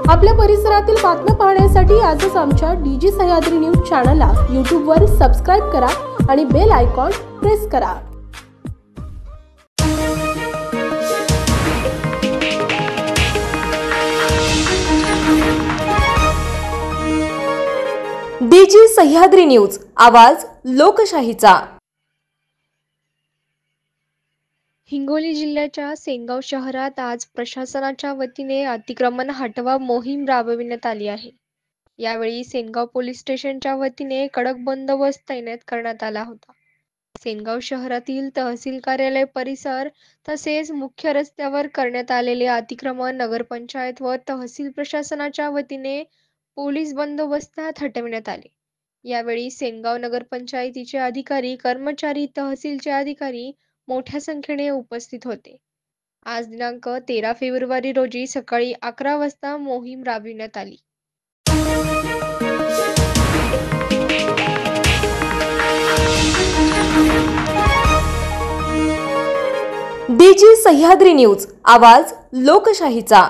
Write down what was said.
आपल्या परिसरातील बातम्या पाहण्यासाठी आजच आमच्या डीजी सह्याद्री न्यूज चॅनलला यूट्यूबवर सबस्क्राइब करा आणि बेल आयकॉन प्रेस करा। डीजी सह्याद्री न्यूज, आवाज लोकशाहीचा। हिंगोली जिल्ह्याच्या सेनगाव शहरात आज प्रशासनाच्या वतीने अतिक्रमण हटवा मोहीम राबविण्यात आली आहे। यावेळी सेनगाव पोलीस स्टेशनच्या वतीने कडक बंदोबस्त तैनात करण्यात आला होता। सेनगाव शहरातील तहसील कार्यालय परिसर तसेच मुख्य रस्त्यावर करण्यात आलेले अतिक्रमण नगरपंचायत व तहसील प्रशासनाच्या वतीने पोलीस बंदोबस्तात हटविण्यात आले। यावेळी सेनगाव नगरपंचायतीचे अधिकारी, कर्मचारी, तहसीलचे अधिकारी मोठ्या संख्येने उपस्थित होते। आज दिनांक 13 फेब्रुवारी रोजी सकाळी 11 वाजता मोहीम राबविण्यात आली। डीजी सह्याद्री न्यूज, आवाज लोकशाहीचा।